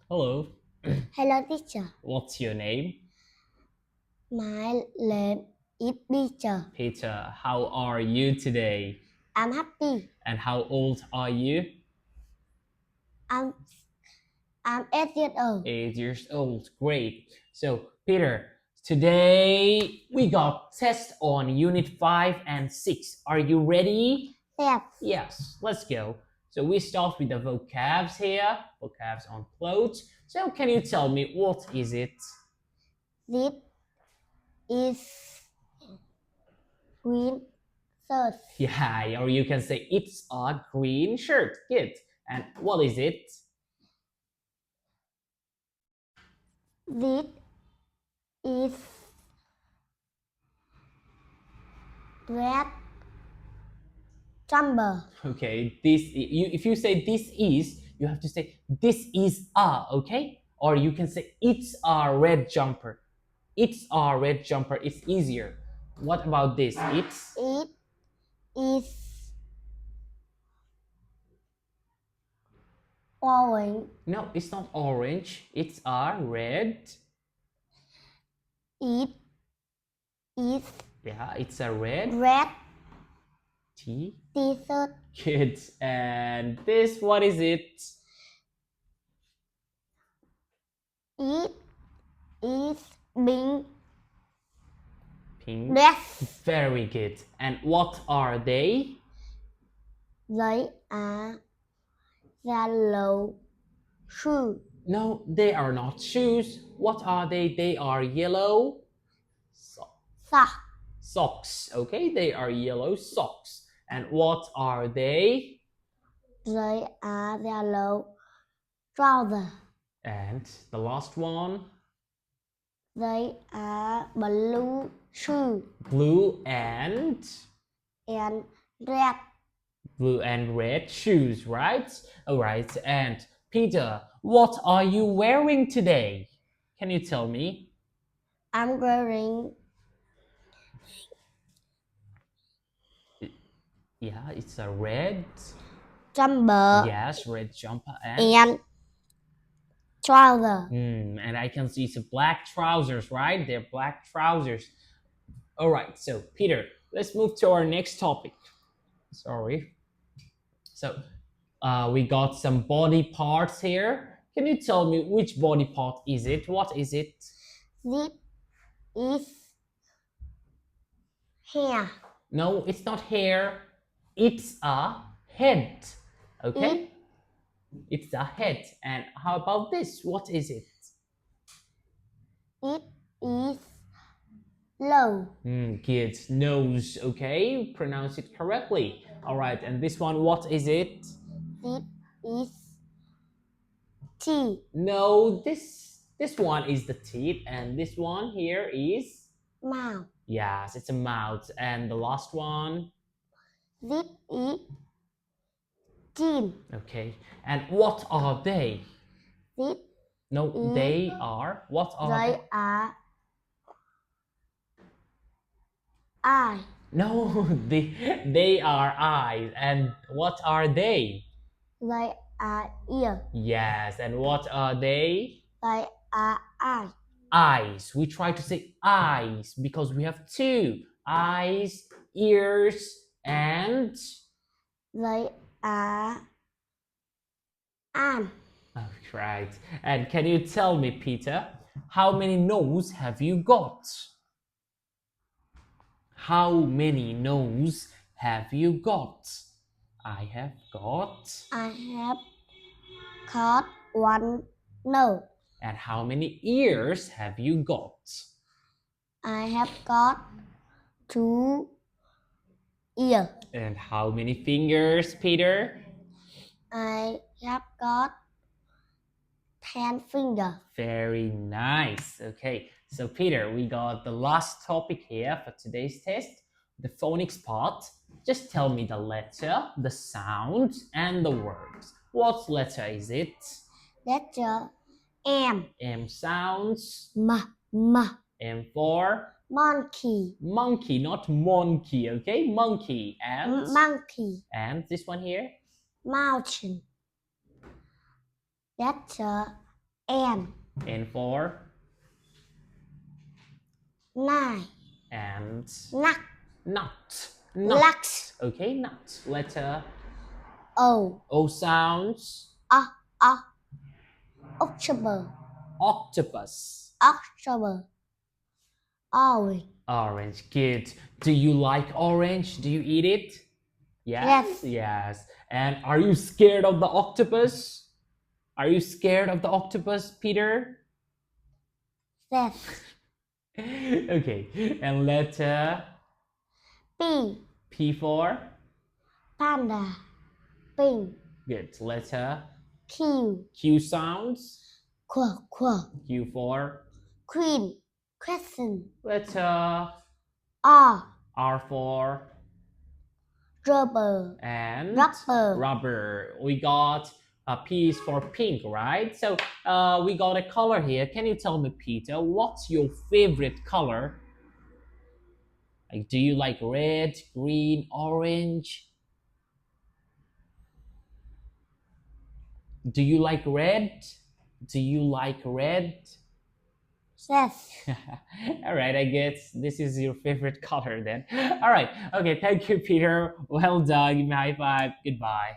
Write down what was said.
Hello. Hello, teacher. What's your name? My name is teacher. Peter. How are you today? I'm happy. And how old are you? I'm I'm 8 years old. 8 years old. Great. So, Peter, today we got test on Unit 5 and 6. Are you ready? Yes. Yes, let's go. So we start with the vocabs here. Vocabs on clothes. So can you tell me what is it? This is green shirt. Yeah, or you can say it's a green shirt. Good. And what is it? This is red jumper. Okay, if you say this is, you have to say this is a, okay? Or you can say it's a red jumper. It's a red jumper. It's easier. What about this? It's It is orange. no, it's not orange. It's a red. It is Yeah, it's a red red T. t-shirt. Good. And this, what is it? It is pink Pink. dress. Very good. And what are they? They are yellow shoes. No, they are not shoes. What are they? They are yellow Sock. socks. Okay, they are yellow socks. And what are they? They are yellow trousers. And the last one? They are blue shoes Blue and red. blue and red shoes, right? All right. And Peter, what are you wearing today? Can you tell me? I'm wearing Yeah, it's a red. jumper Yes, red jumper and trouser. and I can see some black trousers, right? They're black trousers. All right, so Peter, let's move to our next topic. Sorry. So we got some body parts here. Can you tell me which body part is it? What is it? This is hair. No, it's not hair. It's a head. Okay? It's a head. And how about this? What is it? It is low. Good. Nose. Okay? Pronounce it correctly. All right. And this one, what is it? It is teeth. No, this one is the teeth, and this one here is Mouth. yes, it's a mouth. And the last one, This is chin. okay. And what are they? This No, they are. What are they are eye. No, they are eyes. And what are they? They are ear. Yes, and what are they? They are eye. Eyes. We try to say eyes because we have two eyes, ears, and They are arm. oh, right. And can you tell me, Peter, how many nose have you got? How many nose have you got? I have got. I have got one nose. And how many ears have you got? I have got two ears. And how many fingers, Peter? I have got 10 fingers. Very nice. Okay, so Peter, we got the last topic here for today's test, the phonics part. Just tell me the letter, the sound, and the words. What letter is it? Letter M. M sounds. M. M for Monkey. monkey, not monkey, okay? Monkey. And Monkey. and this one here? Mountain. Letter N. N for Nine. and Nut. nut. Lux. Okay, nut. Letter O. O sounds. October. Octopus. October. Orange. Orange. Good. Do you like orange? Do you eat it? Yes. Yes. And are you scared of the octopus? Are you scared of the octopus, Peter? Yes. Okay. And letter P. P for? Panda. Pink. Good. Letter Q. Q sounds. Quack. Q for? Queen. Crescent. Letter R. R for? Rubber. And Rubber. rubber. We got a P is for pink, right? So we got a color here. Can you tell me, Peter, what's your favorite color? Like, do you like red, green, orange? Do you like red? Do you like red? Yes. All right, I guess this is your favorite color then. All right, okay, thank you, Peter. Well done. Give me a high five. Goodbye.